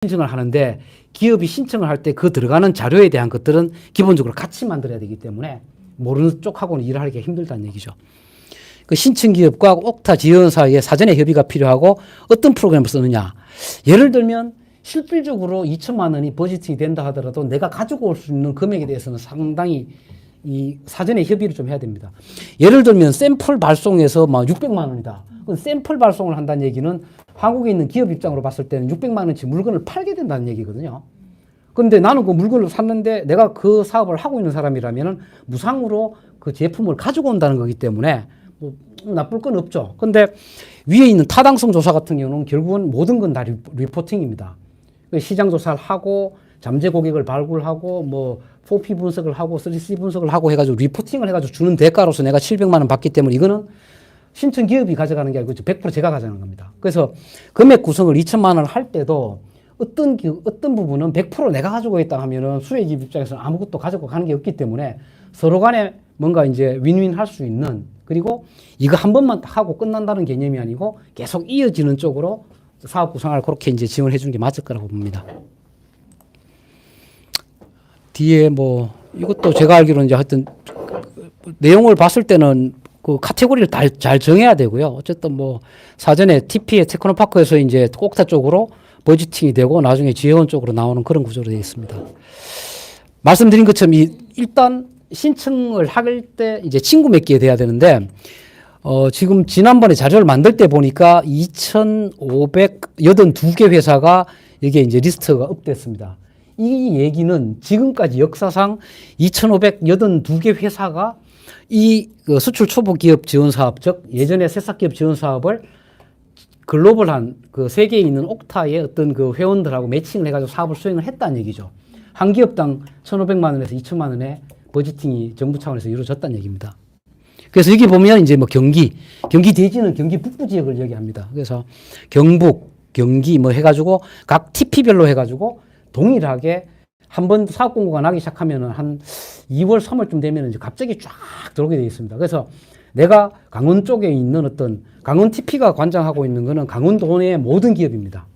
신청을 하는데 기업이 신청을 할 때 그 들어가는 자료에 대한 것들은 기본적으로 같이 만들어야 되기 때문에 모르는 쪽하고는 일을 하기가 힘들다는 얘기죠. 그 신청 기업과 옥타 지원 사이에 사전에 협의가 필요하고 어떤 프로그램을 쓰느냐. 예를 들면 실질적으로 2천만 원이 버짓이 된다 하더라도 내가 가지고 올 수 있는 금액에 대해서는 상당히 이 사전에 협의를 좀 해야 됩니다. 예를 들면 샘플 발송에서 막 600만 원이다. 샘플 발송을 한다는 얘기는 한국에 있는 기업 입장으로 봤을 때는 600만 원치 물건을 팔게 된다는 얘기거든요. 그런데 나는 그 물건을 샀는데 내가 그 사업을 하고 있는 사람이라면은 무상으로 그 제품을 가지고 온다는 거기 때문에 뭐 나쁠 건 없죠. 근데 위에 있는 타당성 조사 같은 경우는 결국은 모든 건 다 리포팅입니다. 시장 조사를 하고 잠재 고객을 발굴하고 뭐 4P 분석을 하고 3C 분석을 하고 해가지고 리포팅을 해가지고 주는 대가로서 내가 700만 원 받기 때문에 이거는 신청 기업이 가져가는 게 아니고 100% 제가 가져가는 겁니다. 그래서 금액 구성을 2천만 원을 할 때도 어떤 부분은 100% 내가 가지고 있다 하면은 수혜기업 입장에서는 아무것도 가지고 가는 게 없기 때문에 서로 간에 뭔가 이제 윈윈 할 수 있는, 그리고 이거 한 번만 하고 끝난다는 개념이 아니고 계속 이어지는 쪽으로 사업 구성을 그렇게 이제 지원해 주는 게 맞을 거라고 봅니다. 뒤에 뭐 이것도 제가 알기로는 이제 하여튼 내용을 봤을 때는 그 카테고리를 잘 정해야 되고요. 어쨌든 뭐 사전에 TP의 테크노파크에서 이제 옥타 쪽으로 버지팅이 되고 나중에 지회원 쪽으로 나오는 그런 구조로 되어 있습니다. 말씀드린 것처럼 일단 신청을 할 때 이제 친구 맺기에 돼야 되는데 지금 지난번에 자료를 만들 때 보니까 2,582개 회사가 여기에 이제 리스트가 업됐습니다. 이 얘기는 지금까지 역사상 2,582개 회사가 그 수출 초보 기업 지원 사업, 즉 예전에 새싹기업 지원 사업을 글로벌한 그 세계에 있는 옥타의 어떤 그 회원들하고 매칭을 해가지고 사업을 수행을 했다는 얘기죠. 한 기업당 1,500만 원에서 2천만 원의 버지팅이 정부 차원에서 이루어졌다는 얘기입니다. 그래서 여기 보면 이제 뭐 경기 대지는 경기 북부 지역을 얘기합니다. 그래서 경북, 경기 뭐 해가지고 각 TP별로 해가지고 동일하게 한번 사업 공고가 나기 시작하면은 한 2월, 3월쯤 되면 이제 갑자기 쫙 들어오게 되어 있습니다. 그래서 내가 강원 쪽에 있는 어떤 강원 TP가 관장하고 있는 거는 강원도 내 모든 기업입니다.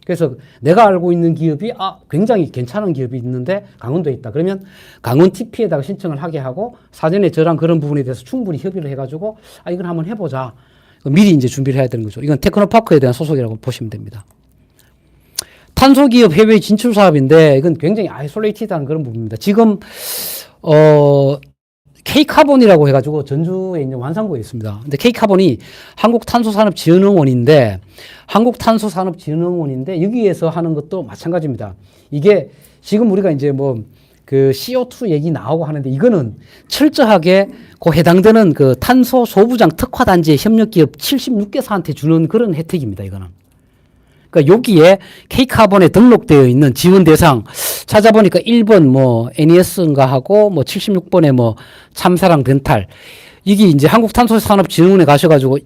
그래서 내가 알고 있는 기업이 굉장히 괜찮은 기업이 있는데 강원도에 있다. 그러면 강원 TP에다가 신청을 하게 하고 사전에 저랑 그런 부분에 대해서 충분히 협의를 해가지고 이건 한번 해보자. 미리 이제 준비를 해야 되는 거죠. 이건 테크노파크에 대한 소속이라고 보시면 됩니다. 탄소기업 해외 진출 사업인데 이건 굉장히 아이솔레이티드한 그런 부분입니다. 지금 K카본이라고 해가지고 전주에 있는 완산구에 있습니다. 근데 K카본이 한국탄소산업진흥원인데 여기에서 하는 것도 마찬가지입니다. 이게 지금 우리가 이제 뭐 그 CO2 얘기 나오고 하는데 이거는 철저하게 그 해당되는 그 탄소 소부장 특화단지의 협력기업 76개사한테 주는 그런 혜택입니다. 이거는. 그러니까 여기에 K카본에 등록되어 있는 지원 대상 찾아보니까 1번 뭐 NES인가 하고 뭐 76번에 뭐 참사랑 덴탈, 이게 이제 한국탄소산업진흥원에 가셔가지고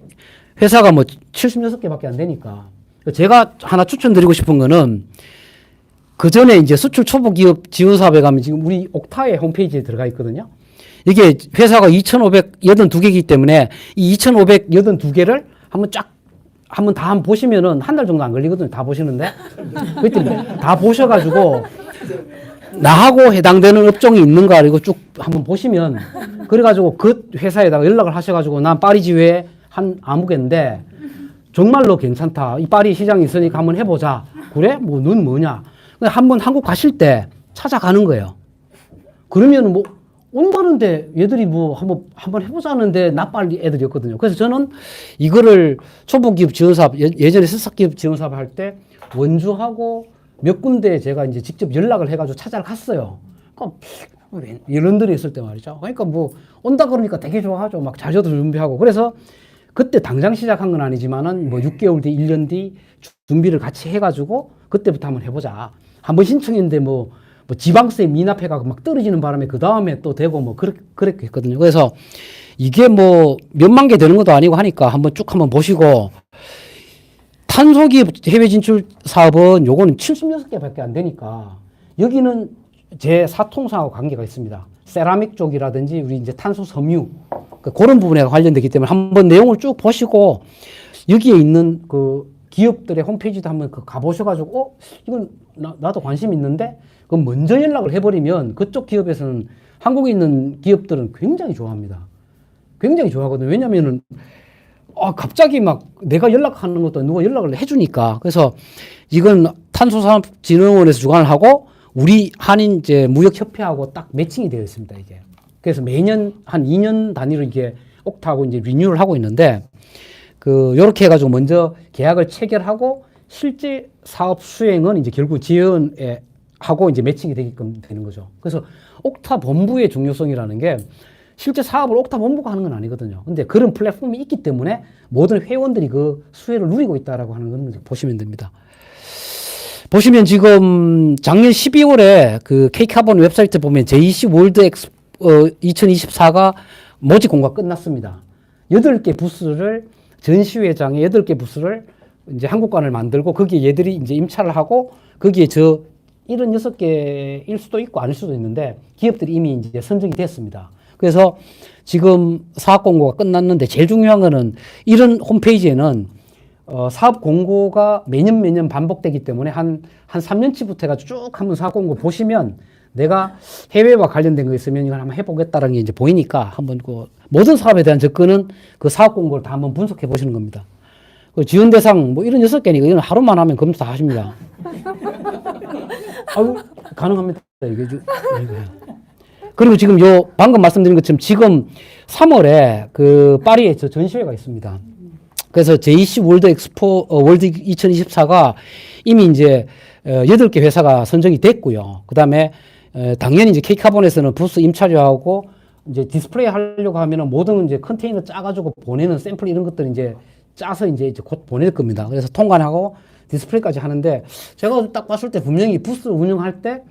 회사가 뭐 76개밖에 안 되니까 제가 하나 추천드리고 싶은 거는 그 전에 이제 수출 초보 기업 지원 사업에 가면 지금 우리 옥타의 홈페이지에 들어가 있거든요. 이게 회사가 2,582개이기 때문에 이 2,582개를 한번 다 보시면은 한 달 정도 안 걸리거든요. 다 보시는데. 그때 다 보셔가지고 나하고 해당되는 업종이 있는가 이거 쭉 한번 보시면, 그래가지고 그 회사에다가 연락을 하셔가지고 난 파리지회 한 아무개인데 정말로 괜찮다. 이 파리 시장이 있으니까 한번 해보자. 그래? 뭐 넌 뭐냐? 한번 한국 가실 때 찾아가는 거예요. 그러면 뭐 온다는데 얘들이 뭐 한번 해보자는데 나빨리 애들이었거든요. 그래서 저는 이거를 초보기업 지원사업, 예전에 새싹기업 지원사업 할 때 원주하고 몇 군데 제가 이제 직접 연락을 해가지고 찾아갔어요. 그러니까 이런들이 있을 때 말이죠. 그러니까 뭐 온다 그러니까 되게 좋아하죠. 막 자료도 준비하고. 그래서 그때 당장 시작한 건 아니지만은 뭐 6개월 뒤, 1년 뒤 준비를 같이 해가지고 그때부터 한번 해보자. 한번 신청했는데 뭐 지방세 미납해가고 막 떨어지는 바람에 그 다음에 또 되고 뭐 그렇게 했거든요. 그래서 이게 뭐 몇만 개 되는 것도 아니고 하니까 한번 보시고, 탄소기업 해외 진출 사업은 요거는 76개밖에 안 되니까 여기는 제 사통사하고 관계가 있습니다. 세라믹 쪽이라든지 우리 이제 탄소 섬유 그런 부분에 관련되기 때문에 한번 내용을 쭉 보시고 여기에 있는 그 기업들의 홈페이지도 한번 가보셔가지고, 이건 나도 관심 있는데, 그럼 먼저 연락을 해버리면 그쪽 기업에서는 한국에 있는 기업들은 굉장히 좋아합니다. 굉장히 좋아하거든요. 왜냐면은, 갑자기 막 내가 연락하는 것도 누가 연락을 해주니까. 그래서 이건 탄소산업진흥원에서 주관을 하고 우리 한인 이제 무역협회하고 딱 매칭이 되어 있습니다, 이게. 그래서 매년 한 2년 단위로 이게 옥타하고 이제 리뉴얼을 하고 있는데, 요렇게 해가지고 먼저 계약을 체결하고 실제 사업 수행은 이제 결국 지원에 하고 이제 매칭이 되게끔 되는 거죠. 그래서 옥타 본부의 중요성이라는 게 실제 사업을 옥타 본부가 하는 건 아니거든요. 근데 그런 플랫폼이 있기 때문에 모든 회원들이 그 수혜를 누리고 있다라고 하는 건 보시면 됩니다. 보시면 지금 작년 12월에 그 K카본 웹사이트 보면 JEC 월드 엑스포 2024가 모집 공고가 끝났습니다. 8개 부스를 전시회장에 8개 부스를 이제 한국관을 만들고 거기에 얘들이 이제 임차를 하고 거기에 76개일 수도 있고 아닐 수도 있는데 기업들이 이미 이제 선정이 됐습니다. 그래서 지금 사업 공고가 끝났는데 제일 중요한 거는 이런 홈페이지에는 사업 공고가 매년 반복되기 때문에 한 3년치부터 해가지고 쭉 한번 사업 공고 보시면 내가 해외와 관련된 거 있으면 이걸 한번 해보겠다라는 게 이제 보이니까 한번 모든 사업에 대한 접근은 그 사업 공고를 다 한번 분석해 보시는 겁니다. 지원 대상 뭐 이런 6개니까 이건 하루만 하면 검토 다 하십니다. 가능합니다. 이게 그리고 지금 방금 말씀드린 것처럼 지금 3월에 그 파리에 전시회가 있습니다. 그래서 JEC 월드 엑스포 월드 2024가 이미 이제 8개 회사가 선정이 됐고요. 그다음에 당연히 이제 K카본에서는 부스 임차료하고 이제 디스플레이 하려고 하면은 모든 이제 컨테이너 짜가지고 보내는 샘플 이런 것들 이제 짜서 이제 곧 보낼 겁니다. 그래서 통관하고 디스플레이까지 하는데 제가 딱 봤을 때 분명히 부스 운영할 때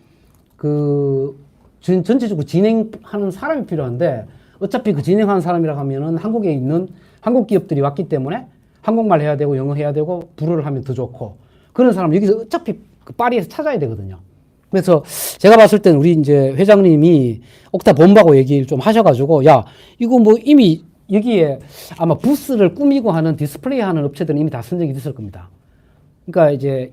전체적으로 진행하는 사람이 필요한데 어차피 그 진행하는 사람이라고 하면은 한국에 있는 한국 기업들이 왔기 때문에 한국말 해야 되고 영어 해야 되고 불어를 하면 더 좋고 그런 사람 여기서 어차피 파리에서 찾아야 되거든요. 그래서 제가 봤을 때는 우리 이제 회장님이 옥타 본부하고 얘기를 좀 하셔가지고 야 이거 뭐 이미 여기에 아마 부스를 꾸미고 하는 디스플레이 하는 업체들은 이미 다 선정이 됐을 겁니다. 그러니까 이제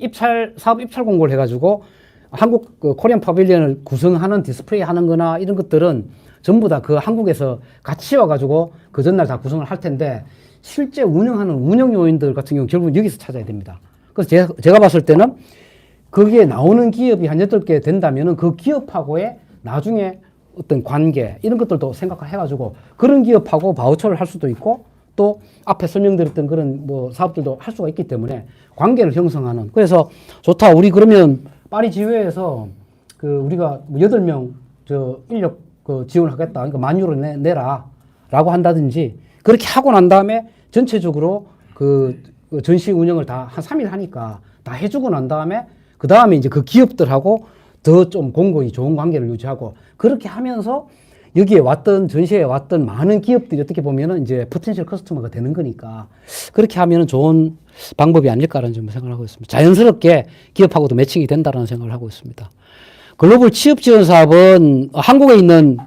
사업 입찰 공고를 해가지고 한국 코리안 파빌리언을 구성하는 디스플레이 하는 거나 이런 것들은 전부 다 그 한국에서 같이 와가지고 그 전날 다 구성을 할 텐데 실제 운영하는 운영 요인들 같은 경우는 결국은 여기서 찾아야 됩니다. 그래서 제가 봤을 때는 거기에 나오는 기업이 한 8개 된다면은 그 기업하고의 나중에 어떤 관계 이런 것들도 생각을 해가지고 그런 기업하고 바우처를 할 수도 있고 또 앞에 설명드렸던 그런 뭐 사업들도 할 수가 있기 때문에 관계를 형성하는 그래서 좋다. 우리 그러면 파리 지회에서 우리가 8명 인력 지원하겠다. 그러니까 10,000유로 내라. 라고 한다든지 그렇게 하고 난 다음에 전체적으로 전시 운영을 다 한 3일 하니까 다 해주고 난 다음에 그 다음에 이제 그 기업들하고 더 좀 공고히 좋은 관계를 유지하고 그렇게 하면서 여기에 전시회에 왔던 많은 기업들이 어떻게 보면은 이제 포텐셜 커스터머가 되는 거니까 그렇게 하면은 좋은 방법이 아닐까라는 점을 생각을 하고 있습니다. 자연스럽게 기업하고도 매칭이 된다라는 생각을 하고 있습니다. 글로벌 취업 지원 사업은 한국에 있는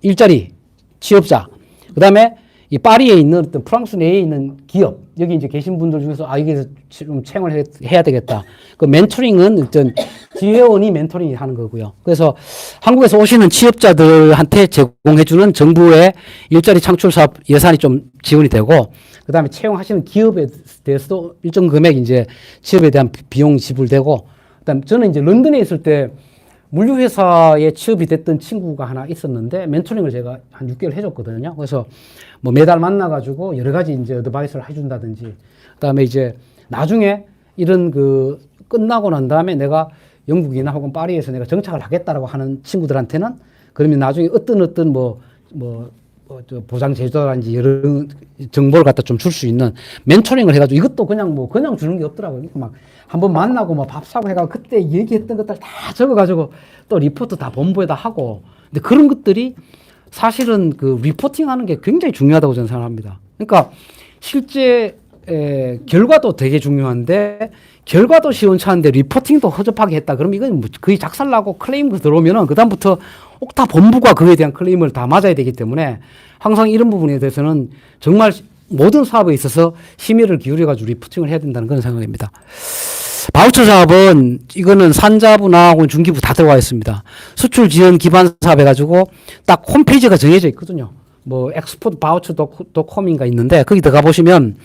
일자리 취업자, 그 다음에 이 파리에 있는 어떤 프랑스 내에 있는 기업, 여기 이제 계신 분들 중에서 여기서 좀 채용을 해야 되겠다. 그 멘토링은 어떤 지회원이 멘토링 하는 거고요. 그래서 한국에서 오시는 취업자들한테 제공해주는 정부의 일자리 창출 사업 예산이 좀 지원이 되고, 그 다음에 채용하시는 기업에 대해서도 일정 금액 이제 취업에 대한 비용 지불되고, 그 다음에 저는 이제 런던에 있을 때 물류회사에 취업이 됐던 친구가 하나 있었는데 멘토링을 제가 한 6개월 해줬거든요. 그래서 뭐 매달 만나가지고 여러 가지 이제 어드바이스를 해준다든지, 그 다음에 이제 나중에 이런 끝나고 난 다음에 내가 영국이나 혹은 파리에서 내가 정착을 하겠다라고 하는 친구들한테는 그러면 나중에 어떤 보장 제도라든지 여러 정보를 갖다 좀 줄 수 있는 멘토링을 해가지고 이것도 그냥 주는 게 없더라고요. 막 한번 만나고 밥 사고 해가지고 그때 얘기했던 것들 다 적어가지고 또 리포트 다 본부에다 하고. 근데 그런 것들이 사실은 리포팅 하는 게 굉장히 중요하다고 저는 생각합니다. 그러니까 실제 결과도 되게 중요한데 결과도 시원찮은데 리포팅도 허접하게 했다. 그럼 이건 거의 작살나고 클레임 들어오면은 그다음부터 옥타 본부가 그에 대한 클레임을 다 맞아야 되기 때문에 항상 이런 부분에 대해서는 정말 모든 사업에 있어서 심의를 기울여가지고 리포팅을 해야 된다는 그런 생각입니다. 바우처 사업은 이거는 산자부나 혹은 중기부 다 들어가 있습니다. 수출 지원 기반 사업 해가지고 딱 홈페이지가 정해져 있거든요. 뭐 엑스포트 바우처.com인가 있는데 거기 들어가 보시면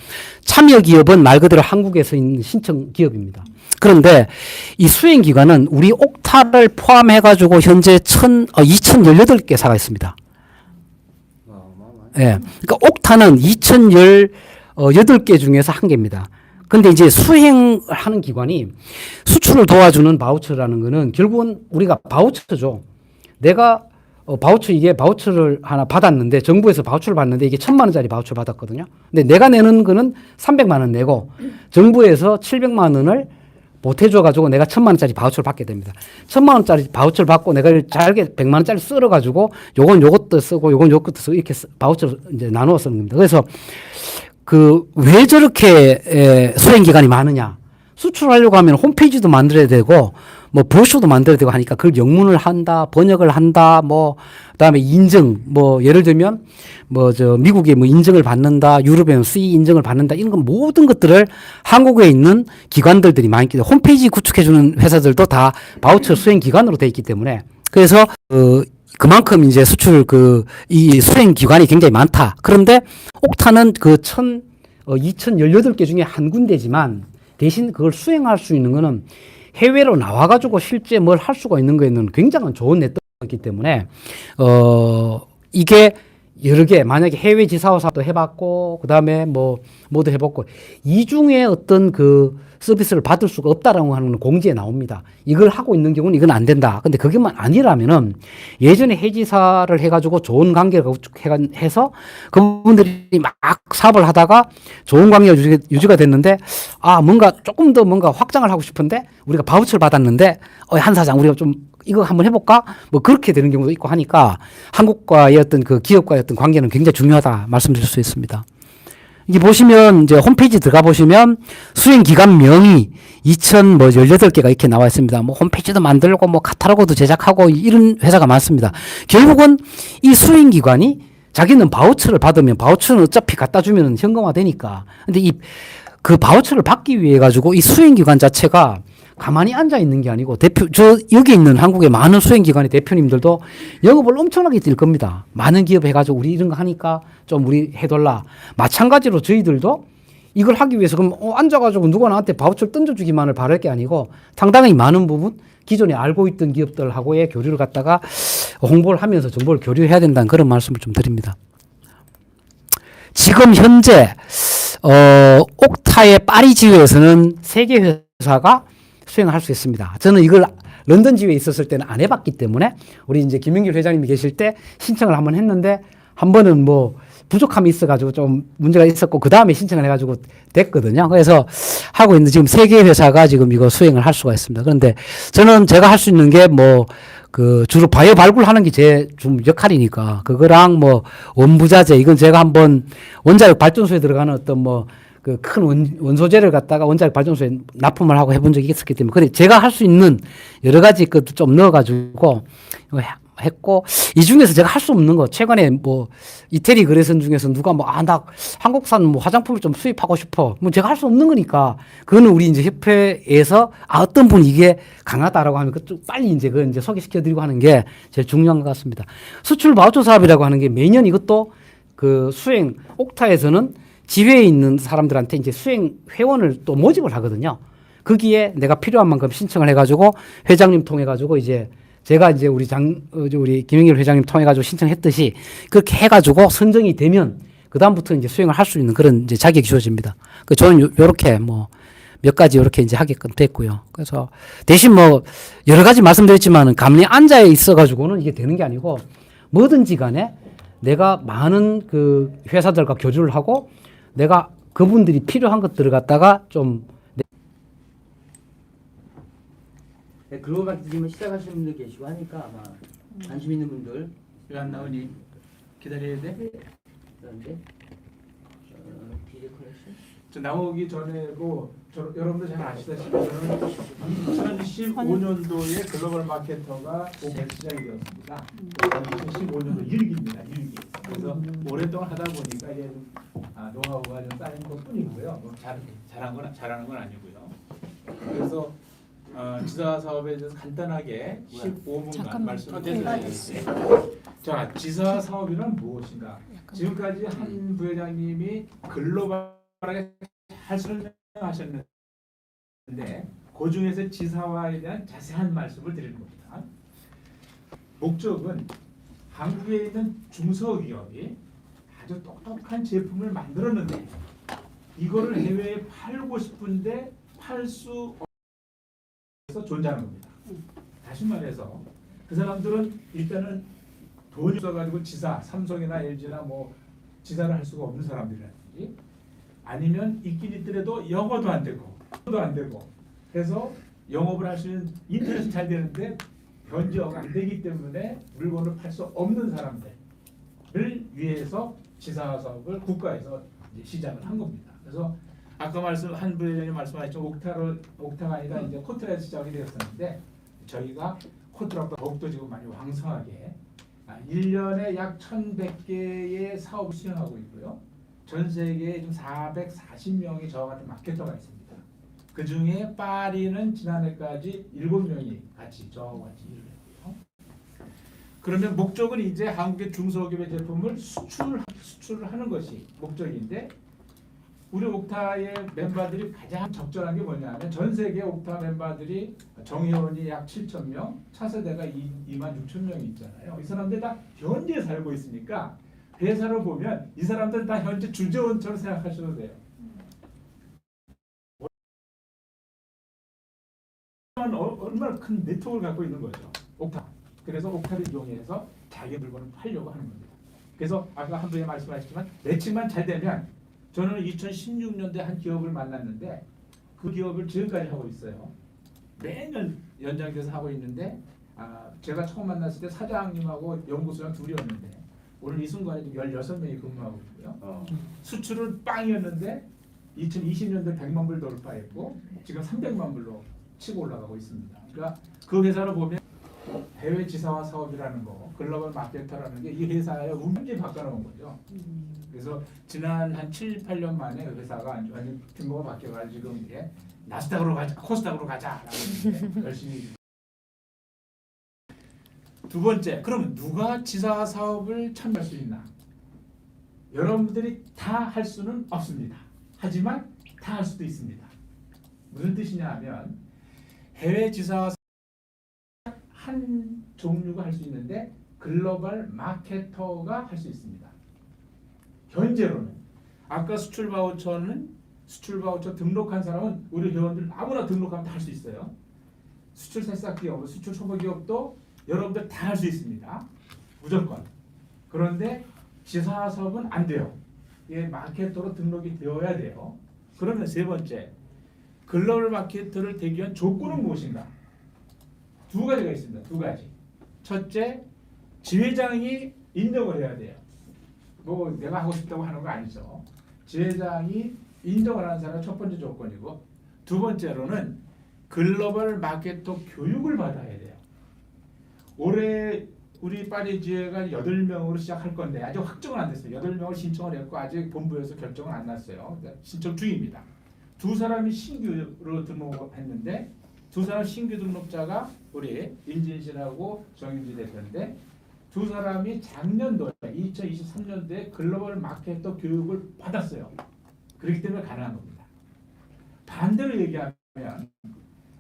참여 기업은 말 그대로 한국에서 있는 신청 기업입니다. 그런데 이 수행 기관은 우리 옥타를 포함해가지고 현재 2018개사가 있습니다. 예. 그러니까 옥타는 2018개 중에서 한 개입니다. 근데 이제 수행하는 기관이 수출을 도와주는 바우처라는 거는 결국은 우리가 바우처죠. 내가 이게 바우처를 하나 받았는데 정부에서 바우처를 받는데 이게 1,000만 원짜리 바우처를 받았거든요. 근데 내가 내는 거는 300만 원 내고 정부에서 700만 원을 보태줘 가지고 내가 1,000만 원짜리 바우처를 받게 됩니다. 1,000만 원짜리 바우처를 받고 내가 잘게 100만 원짜리 쓸어 가지고 요건 요것도 쓰고 요건 요것도 쓰고 이렇게 바우처를 이제 나누어 쓰는 겁니다. 그래서 왜 저렇게 수행 기관이 많으냐? 수출하려고 하면 홈페이지도 만들어야 되고 뭐 브로셔도 만들어야 되고 하니까 그걸 영문을 한다, 번역을 한다, 뭐 그다음에 인증, 뭐 예를 들면 뭐 미국에 뭐 인증을 받는다, 유럽에는 CE 인증을 받는다, 이런 건 모든 것들을 한국에 있는 기관들이 많이 있기 때문에 홈페이지 구축해주는 회사들도 다 바우처 수행 기관으로 돼 있기 때문에 그래서 그만큼 이제 수출 이 수행 기관이 굉장히 많다. 그런데 옥타는 2018개 중에 한 군데지만 대신 그걸 수행할 수 있는 거는 해외로 나와가지고 실제 뭘 할 수가 있는 거에는 굉장한 좋은 네트워크이기 때문에, 이게 여러 개, 만약에 해외 지사호 사업도 해봤고, 그 다음에 뭐도 해봤고, 이 중에 어떤 서비스를 받을 수가 없다라고 하는 공지에 나옵니다. 이걸 하고 있는 경우는 이건 안 된다. 근데 그게만 아니라면은 예전에 해지사를 해가지고 좋은 관계가 해서 그분들이 막 사업을 하다가 좋은 관계가 유지가 됐는데 뭔가 조금 더 뭔가 확장을 하고 싶은데 우리가 바우처를 받았는데 한 사장 우리가 좀 이거 한번 해볼까? 뭐 그렇게 되는 경우도 있고 하니까 한국과의 어떤 기업과의 어떤 관계는 굉장히 중요하다 말씀드릴 수 있습니다. 이게 보시면 이제 홈페이지 들어가 보시면 수행 기관명이 2018개가 이렇게 나와 있습니다. 뭐 홈페이지도 만들고 뭐 카탈로그도 제작하고 이런 회사가 많습니다. 결국은 이 수행 기관이 자기는 바우처를 받으면 바우처는 어차피 갖다 주면 현금화 되니까. 근데 그 바우처를 받기 위해 가지고 이 수행 기관 자체가 가만히 앉아 있는 게 아니고 여기 있는 한국의 많은 수행기관의 대표님들도 영업을 엄청나게 뛸 겁니다. 많은 기업 해가지고 우리 이런 거 하니까 좀 우리 해달라. 마찬가지로 저희들도 이걸 하기 위해서 그럼 앉아가지고 누가 나한테 바우처를 던져주기만을 바랄 게 아니고 상당히 많은 부분 기존에 알고 있던 기업들하고의 교류를 갖다가 홍보를 하면서 정보를 교류해야 된다는 그런 말씀을 좀 드립니다. 지금 현재 옥타의 파리 지회에서는 3개 회사가 수행을 할 수 있습니다. 저는 이걸 런던 지회에 있었을 때는 안 해봤기 때문에 우리 이제 김영길 회장님이 계실 때 신청을 한번 했는데 한 번은 뭐 부족함이 있어가지고 좀 문제가 있었고 그 다음에 신청을 해가지고 됐거든요. 그래서 하고 있는 지금 3개 회사가 지금 이거 수행을 할 수가 있습니다. 그런데 저는 제가 할 수 있는 게 주로 바이오 발굴하는 게 제 좀 역할이니까 그거랑 원부자재 이건 제가 한번 원자력 발전소에 들어가는 어떤 큰 원소재를 갖다가 원자력 발전소에 납품을 하고 해본 적이 있었기 때문에 그래 제가 할 수 있는 여러 가지 것도 좀 넣어가지고 했고 이 중에서 제가 할 수 없는 거 최근에 이태리 거래선 중에서 누가 나 한국산 화장품을 좀 수입하고 싶어 제가 할 수 없는 거니까 그거는 우리 이제 협회에서 어떤 분이 이게 강하다라고 하면 좀 빨리 이제 그걸 이제 소개시켜드리고 하는 게 제일 중요한 것 같습니다. 수출 바우처 사업이라고 하는 게 매년 이것도 수행 옥타에서는 지회에 있는 사람들한테 이제 수행 회원을 또 모집을 하거든요. 거기에 내가 필요한 만큼 신청을 해가지고 회장님 통해가지고 제가 이제 우리 김영길 회장님 통해가지고 신청했듯이 그렇게 해가지고 선정이 되면 그다음부터 이제 수행을 할 수 있는 그런 이제 자격이 주어집니다. 저는 요렇게 몇 가지 요렇게 이제 하게끔 됐고요. 그래서 대신 여러 가지 말씀드렸지만은 가만히 앉아 있어가지고는 이게 되는 게 아니고 뭐든지 간에 내가 많은 회사들과 교류를 하고 내가 그분들이 필요한 것들을 갖다가 좀 글로벌 마케팅을 시작하시는 분들 계시고 하니까 아마 관심 있는 분들 왜 안 나오니? 기다려야 돼? 그런데 디제 컬렉션 저 나오기 전에도 여러분들 잘 아시다시피 저는 2015년도에 글로벌 마케터가 오픈 시작이 되었습니다. 2015년도 6기입니다. 6기. 그래서 오랫동안 하다 보니까 이제 좀, 노하우가 좀 쌓인 것뿐이고요. 뭐 잘하는 건 아니고요. 그래서 지사 사업에 대해서 간단하게 15분간 말씀드리겠습니다. 자, 지사 사업이란 무엇인가? 지금까지 한 부회장님이 글로벌하게 잘 설명하셨는데 그 중에서 지사화에 대한 자세한 말씀을 드리는 겁니다. 목적은 한국에 있는 중소기업이 아주 똑똑한 제품을 만들었는데 이거를 해외에 팔고 싶은데 팔 수 없어서 존재하는 겁니다. 다시 말해서 그 사람들은 일단은 돈이 없어가지고 지사, 삼성이나 LG나 뭐 지사를 할 수가 없는 사람들이라든지 아니면 있긴 있더라도 영어도 안 되고 도 안 되고 해서 영업을 할 수 있는 인터넷은 잘 되는데 현지어가 안 되기 때문에 물건을 팔 수 없는 사람들을 위해서 지사 사업을 국가에서 이제 시작을 한 겁니다. 그래서 아까 한 부회장님 말씀하셨죠. 옥타가 아니라 이제 코트라에서 시작이 되었었는데 저희가 코트라보다 더욱더 지금 많이 왕성하게 1년에 약 1,100개의 사업을 수행하고 있고요. 전 세계에 지금 440명의 저와 같은 마케터가 있습니다. 그 중에 파리는 지난해까지 7명이 같이 저하고 같이 일을 했고요. 그러면 목적은 이제 한국의 중소기업의 제품을 수출을 하는 것이 목적인데 우리 옥타의 멤버들이 가장 적절한 게 뭐냐면 전 세계 옥타 멤버들이 정회원이 약 7,000명, 차세대가 26,000명이 있잖아요. 이 사람들 다 현지에 살고 있으니까 회사를 보면 이 사람들 다 현재 주재원처럼 생각하셔도 돼요. 얼마나 큰 네트워크를 갖고 있는 거죠. 옥타. 그래서 옥타를 이용해서 자기 물건을 팔려고 하는 겁니다. 그래서 아까 한 분이 말씀하셨지만 매칭만 잘 되면 저는 2016년도에 한 기업을 만났는데 그 기업을 지금까지 하고 있어요. 매년 연장돼서 하고 있는데 제가 처음 만났을 때 사장님하고 연구소장 둘이었는데 오늘 이 순간에 16명이 근무하고 있고요. 수출은 빵이었는데 2020년도에 100만 불 돌파했고 지금 300만 불로 치고 올라가고 있습니다. 그러니까 그 회사를 보면 해외 지사화 사업이라는 거, 글로벌 마케터라는 게 이 회사의 운명이 바꿔놓은 거죠. 그래서 지난 한 7, 8년 만에 회사가 완전 규모가 바뀌어가지고 지금 이제 나스닥으로 가자, 코스닥으로 가자라고 열심히. 두 번째, 그러면 누가 지사 사업을 참여할 수 있나? 여러분들이 다 할 수는 없습니다. 하지만 다 할 수도 있습니다. 무슨 뜻이냐 하면 해외 지사 한 종류가 할 수 있는데 글로벌 마케터가 할 수 있습니다. 현재로는 아까 수출 바우처 등록한 사람은 우리 회원들 아무나 등록하면 다 할 수 있어요. 수출 새싹 기업, 수출 초보 기업도 여러분들 다 할 수 있습니다. 무조건. 그런데 지사 사업은 안 돼요. 예, 마케터로 등록이 되어야 돼요. 그러면 세 번째, 글로벌 마케터를 되기 위한 조건은 무엇인가? 두 가지가 있습니다. 두 가지. 첫째, 지회장이 인정을 해야 돼요. 뭐 내가 하고 싶다고 하는 거 아니죠. 지회장이 인정을 하는 사람이 첫 번째 조건이고 두 번째로는 글로벌 마케터 교육을 받아야 돼요. 올해 우리 파리 지회가 8명으로 시작할 건데 아직 확정은 안 됐어요. 8명을 신청을 했고 아직 본부에서 결정은 안 났어요. 신청 중입니다. 두 사람이 신규로 등록했는데 두 사람 신규 등록자가 우리 임진실하고 정인지 대표인데 두 사람이 작년도에 2023년도에 글로벌 마케터 교육을 받았어요. 그렇기 때문에 가능한 겁니다. 반대로 얘기하면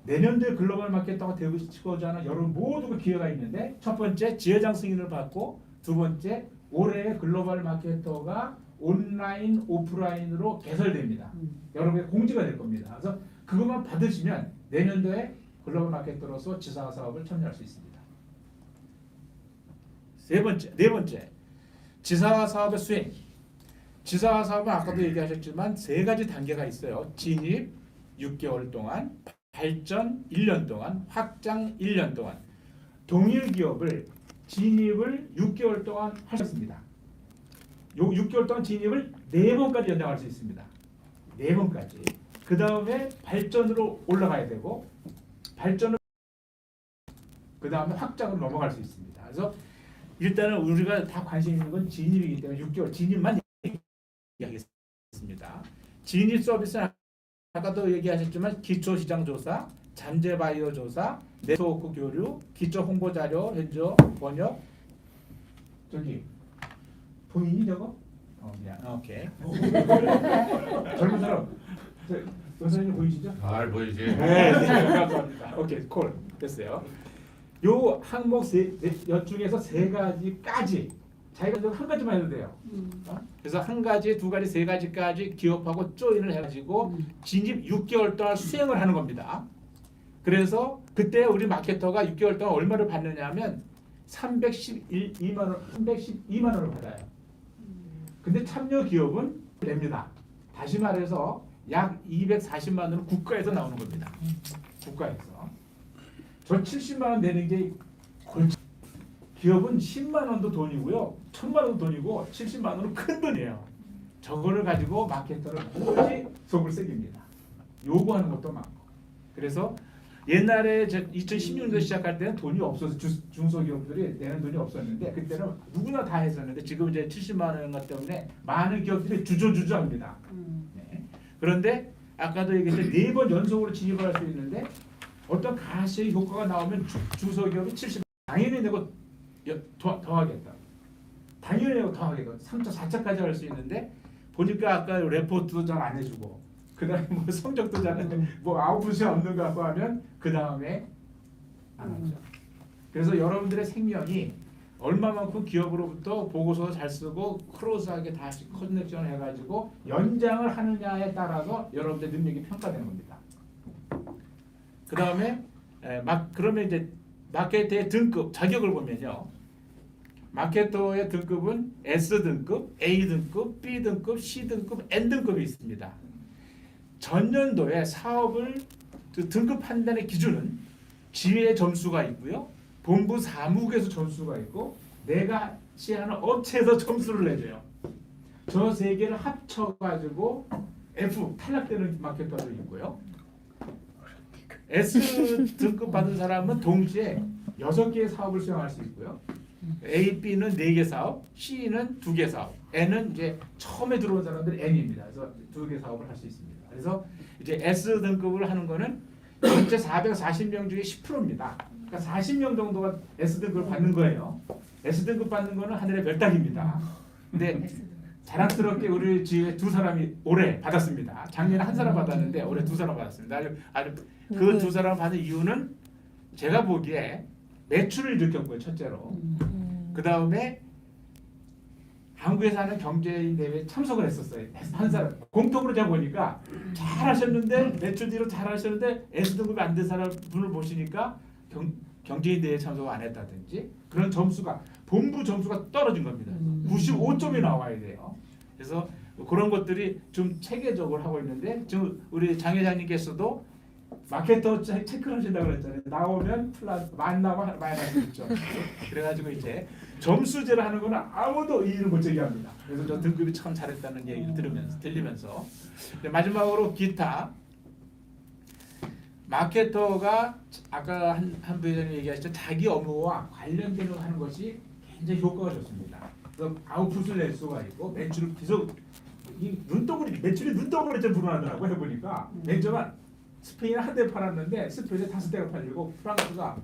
내년도에 글로벌 마케터가 되고 싶고자 하는 여러분 모두가 기회가 있는데 첫 번째 지회장 승인을 받고 두 번째 올해 글로벌 마케터가 온라인 오프라인으로 개설됩니다. 여러분의 공지가 될 겁니다. 그래서 그것만 받으시면 내년도에 글로벌 마케터로서 지사 사업을 참여할 수 있습니다. 네 번째, 지사 사업의 수행. 지사 사업은 아까도 얘기하셨지만 세 가지 단계가 있어요. 진입 6개월 동안, 발전 1년 동안, 확장 1년 동안. 동일 기업을 진입을 6개월 동안 할 수 있습니다. 요 6개월 동안 진입을 4번까지 연장할 수 있습니다. 4번까지. 그 다음에 발전으로 올라가야 되고 그 다음에 확장으로 넘어갈 수 있습니다. 그래서 일단은 우리가 다 관심 있는 건 진입이기 때문에 6개월 진입만 얘기하겠습니다. 진입 서비스는 아까도 얘기하셨지만 기초시장조사, 잠재바이오 조사, 네트워크 교류, 기초 홍보자료, 현저 번역. 저기 보이니 저거? 미안. 오케이. 젊은 사람, 선생님 보이시죠? 잘 보이지? 네, 감사합니다. 오케이, 콜 됐어요. 요 항목 중에서 세 가지까지 자기가 한 가지만 해도 돼요. 그래서 한 가지, 두 가지, 세 가지까지 기업하고 조인을 해가지고 진입 6개월 동안 수행을 하는 겁니다. 그래서 그때 우리 마케터가 6개월 동안 얼마를 받느냐면 312만 원을 받아요. 근데 참여 기업은 냅니다. 다시 말해서 약 240만 원은 국가에서 나오는 겁니다. 국가에서. 저 70만 원 내는 게 골치. 기업은 10만 원도 돈이고요. 1000만 원도 돈이고 70만 원은 큰 돈이에요. 저거를 가지고 마케터를 오로지 속을 새깁니다. 요구하는 것도 많고. 그래서 옛날에 2016년도 시작할 때는 돈이 없어서 중소기업들이 내는 돈이 없었는데 그때는 누구나 다 했었는데 지금 이제 70만 원 것 때문에 많은 기업들이 주저주저합니다. 네. 그런데 아까도 얘기했듯이 4번 연속으로 진입을 할 수 있는데 어떤 가시의 효과가 나오면 중소기업이 70만 원 당연히 내고 더하겠다. 당연히 내고 더하겠다. 3차, 4차까지 할 수 있는데 보니까 아까 레포트도 잘 안 해주고 그다음에 뭐 성적도 뭐 아웃풋이 없는 거 갖고 하면 그 다음에 안 하죠. 그래서 여러분들의 생명이 얼마만큼 기업으로부터 보고서 잘 쓰고 크로스하게 다시 커넥션 해가지고 연장을 하느냐에 따라서 여러분들의 능력이 평가되는 겁니다. 그 다음에 그러면 이제 마케터의 등급 자격을 보면요. 마케터의 등급은 S 등급, A 등급, B 등급, C 등급, N 등급이 있습니다. 전년도에 사업을 등급 판단의 기준은 지회 점수가 있고요. 본부 사무국에서 점수가 있고 내가 시하는 업체에서 점수를 내줘요. 저 세 개를 합쳐가지고 F 탈락되는 마케터도 있고요. S 등급 받은 사람은 동시에 6개의 사업을 수행할 수 있고요. A, B는 4개 사업, C는 2개 사업, N은 이제 처음에 들어온 사람들 N입니다. 그래서 2개 사업을 할 수 있습니다. 그래서 이제 S 등급을 하는 거는 전체 440명 중에 10%입니다. 그러니까 40명 정도가 S 등급을 받는 거예요. S 등급 받는 거는 하늘의 별따기입니다. 근데 자랑스럽게 우리 지에 2사람이 올해 받았습니다. 작년에 1사람 받았는데 올해 2사람 받았습니다. 그 2사람 받은 이유는 제가 보기에 매출을 일으켰고요. 첫째로. 그 다음에 한국에서 하는 경제인 대회에 참석을 했었어요. 한 사람 공통으로 제가 보니까 잘하셨는데 매출 뒤로 잘하셨는데 S등급이 안 된 사람 분을 보시니까 경제인 대회에 참석 안 했다든지 그런 점수가 본부 점수가 떨어진 겁니다. 95점이 나와야 돼요. 그래서 그런 것들이 좀 체계적으로 하고 있는데 지금 우리 장 회장님께서도 마케터 체크를 하신다고 그랬잖아요. 나오면 플러스 만나면 마이너스 6점. 그래가지고 이제 점수제를 하는 거는 아무도 이의를 못 제기합니다. 그래서 저 등급이 참 잘했다는 얘기를 들리면서 마지막으로 기타 마케터가 아까 한 부회장님 얘기하셨죠. 자기 업무와 관련되는 거 하는 것이 굉장히 효과가 좋습니다. 그래서 아웃풋을 낼 수가 있고 매출을 계속 매출이 눈덩이로 불어나더라고 해보니까 매주가 스페인에 한 대 팔았는데 스페인에 5대가 팔리고 프랑스가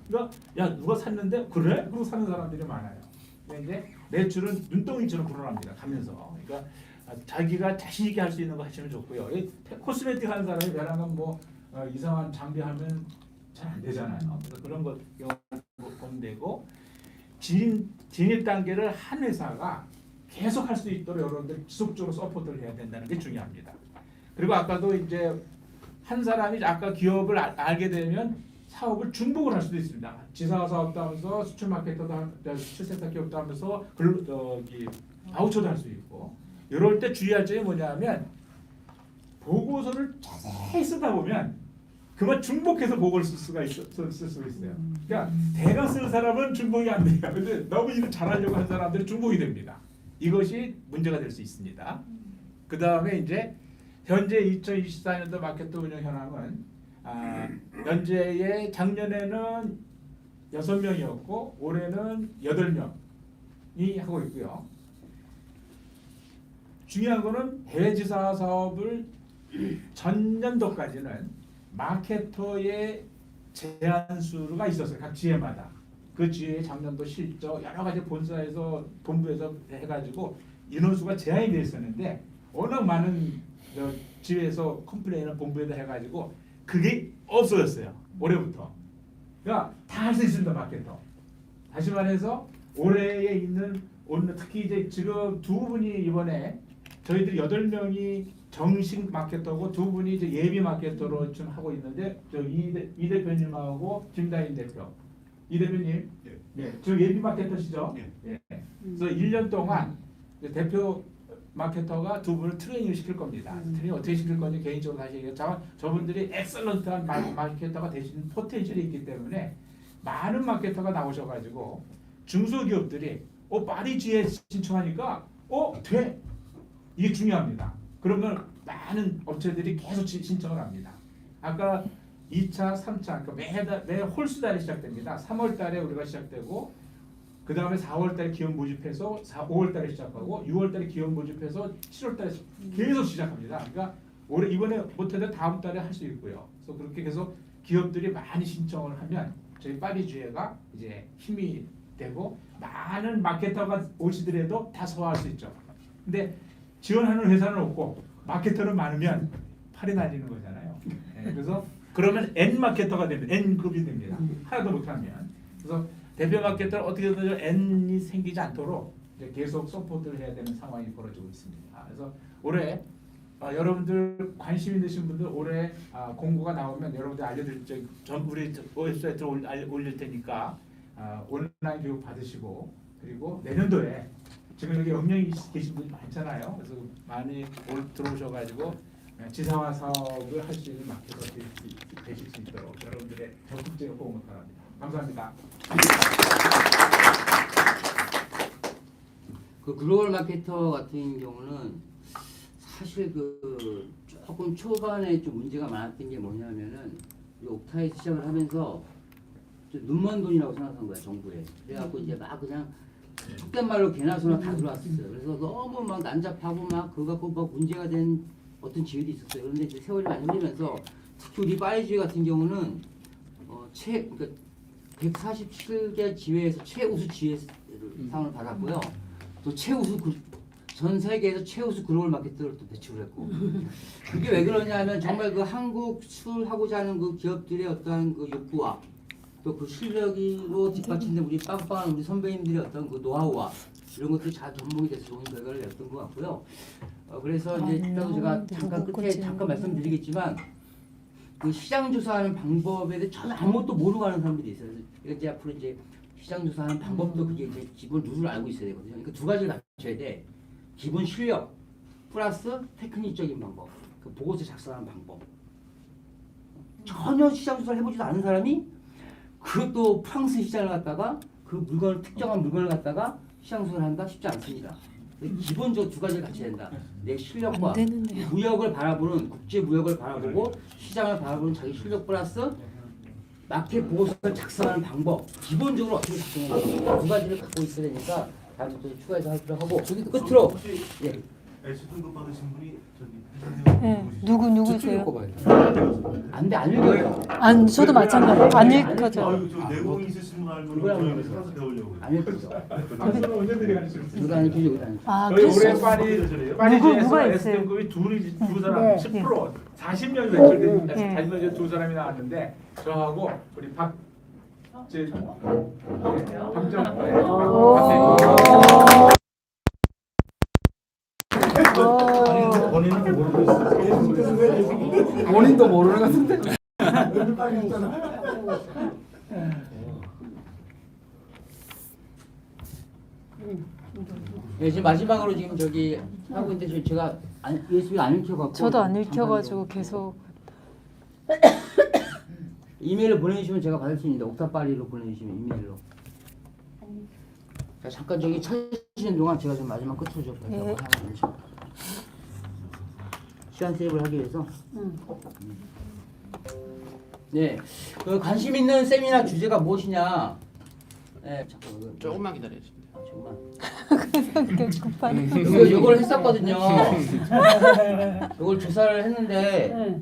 야 누가 샀는데 그래? 그러고 사는 사람들이 많아요. 근데 이제 매출은 눈덩이처럼 불어납니다. 가면서 그러니까 자기가 자신 있게 할 수 있는 거 하시면 좋고요. 코스메틱 하는 사람이 베란은 뭐 이상한 장비하면 잘 안 되잖아요. 그래서 그런 것 보면 되고 진입 단계를 한 회사가 계속 할 수 있도록 여러분들 지속적으로 서포트를 해야 된다는 게 중요합니다. 그리고 아까도 이제 한 사람이 아까 기업을 알게 되면 사업을 중복을 할 수도 있습니다. 지사 사업도 하면서 수출 마케터도 출세사 기업도 하면서 아우처도 할 수 있고 이럴 때 주의할 점이 뭐냐면 보고서를 자세히 쓰다 보면 그만 중복해서 보고를 쓸 수가 있어요. 그러니까 대강 쓰는 사람은 중복이 안 돼요. 근데 너무 일을 잘하려고 하는 사람들은 중복이 됩니다. 이것이 문제가 될 수 있습니다. 그 다음에 이제 현재 2024년도 마케터 운영 현황은 현재의 작년에는 6명이었고 올해는 8명. 하고 있고요. 중요한 거는 해외지사 사업을 전년도까지는 마케터의 제한 수가 있었어요. 각 지회마다. 그 지회의 작년도 실적 여러 가지 본사에서 본부에서 해가지고 인원수가 제한이 돼 있었는데 워낙 많은 지회에서 컴플레인을 본부에다 해가지고 그게 없어졌어요. 올해부터. 그러니까 다 할 수 있습니다. 마케터. 다시 말해서 올해에 있는 특히 이제 지금 두 분이 이번에 저희들이 8명이 정식 마케터고 두 분이 이제 예비 마케터로 지금 하고 있는데 이 대표님하고 김다인 대표. 이 대표님, 네, 지금 예비 마케터시죠? 네. 그래서 1년 동안 이제 대표 마케터가 두 분을 트레이닝을 시킬 겁니다. 트레이닝 어떻게 시킬 건지 개인적으로 다시 얘기하자면 저분들이 엑셀런트한 마케터가 되시는 포텐셜이 있기 때문에 많은 마케터가 나오셔가지고 중소기업들이 파리지에 신청하니까 돼. 이게 중요합니다. 그러면 많은 업체들이 계속 신청을 합니다. 아까 2차, 3차, 그러니까 매 홀수달에 시작됩니다. 3월 달에 우리가 시작되고 그 다음에 4월 달에 기업 모집해서 5월 달에 시작하고 6월 달에 기업 모집해서 7월 달에 계속 시작합니다. 그러니까 이번에 못해도 다음 달에 할 수 있고요. 그래서 그렇게 계속 기업들이 많이 신청을 하면 저희 파리주회가 이제 힘이 되고 많은 마케터가 오시더라도 다 소화할 수 있죠. 근데 지원하는 회사는 없고 마케터는 많으면 팔이 날리는 거잖아요. 네, 그래서 그러면 N 마케터가 됩니다. N급이 됩니다. 하나도 못하면. 그래서 대표 마케터를 어떻게든 N이 생기지 않도록 이제 계속 서포트를 해야 되는 상황이 벌어지고 있습니다. 그래서 올해 여러분들 관심 있으신 분들 올해 공고가 나오면 여러분들 알려드릴 우리 웹사이트에 올릴 테니까 온라인 교육 받으시고 그리고 내년도에 지금 여기 영령이 계신 분이 많잖아요. 그래서 많이 들어오셔가지고 지사화 사업을 할 수 있는 마케터 되실 수 있도록 여러분들의 적극적인 호응을 바랍니다. 감사합니다. 그 글로벌 마케터 같은 경우는 사실 조금 초반에 좀 문제가 많았던 게 뭐냐면은 이 옥타에 시작을 하면서 좀 눈먼 돈이라고 생각한 거야 정부에. 그래갖고 이제 막 그냥 속된 말로 개나 소나 다 들어왔었어요. 그래서 너무 막 난잡하고 막 그거 갖고 막 문제가 된 어떤 지회도 있었어요. 그런데 이제 세월이 많이 흐르면서 특히 우리 파리지회 같은 경우는 그러니까 147개 지회에서 최우수 지회 상을 받았고요. 또 최우수 전 세계에서 최우수 글로벌 마케터를 또 배출을 했고 그게 왜 그러냐면 정말 그 한국 수출하고자 하는 그 기업들의 어떠한 그 욕구와 또 그 실력으로 뒷받침된 우리 빵빵한 우리 선배님들의 어떤 그 노하우와 이런 것들이 잘 접목이 돼서 좋은 결과를 냈던 것 같고요. 그래서 이제 일단 제가 잠깐 끝에 잠깐 말씀드리겠지만 그 시장 조사하는 방법에 대해 전혀 아무것도 모르고 하는 사람들이 있어요. 그래서 이제 앞으로 이제 시장 조사하는 방법도 그게 이제 기본 룰을 알고 있어야 되거든요. 그러니까 두 가지를 갖춰야 돼. 기본 실력 플러스 테크닉적인 방법. 그 보고서 작성하는 방법. 전혀 시장 조사를 해보지도 않은 사람이 그것도 프랑스 시장을 갖다가 그 물건을 특정한 물건을 갖다가 시장 조사를 한다 쉽지 않습니다. 기본적으로 두 가지를 갖춰야 된다. 내 실력과 무역을 바라보는 국제 무역을 바라보고 시장을 바라보는 자기 실력 플러스 마켓 보고서를 작성하는 방법. 기본적으로 어떻게 작성하는지 두 가지를 갖고 있어야 되니까 다음에 또 추가해서 하기로 하고 끝으로 예. S등급 받으신 분이 네. 누구세요? 안돼 안 읽어요. 안 저도 마찬가지. 안 읽혀져. 저 내공이 있으신 분 알면 저는 배우려고요. 안 읽히죠. 방송을 언제든지 가르쳐 주세요. 누가 안 읽히죠, 누가 안 읽히죠. 아, 저희 올해 그래서 파리지에서 누가 S등급이 두 사람 네. 10% 40명 배출된 네. 40명 두 사람이 나왔는데 저하고 우리 본인은 모르고 있어요. 본인도 모르는 것 같은데. 네, 지금 마지막으로 지금 저기 하고 있는데 제가 USB 안 읽혀갖고 저도 안 읽혀가지고 계속 이메일을 보내주시면 제가 받을 수 있는데 옥타파리로 보내주시면 이메일로. 자, 잠깐 저기 찾으시는 동안 제가 좀 마지막 끝으로 좀 네. 시간 세이브를 하기 위해서. 네, 그 관심 있는 세미나 주제가 무엇이냐? 네, 잠깐 조금만 기다려주시면 돼요. 정말. 그래서 급한. 이걸 했었거든요. 이걸 조사를 했는데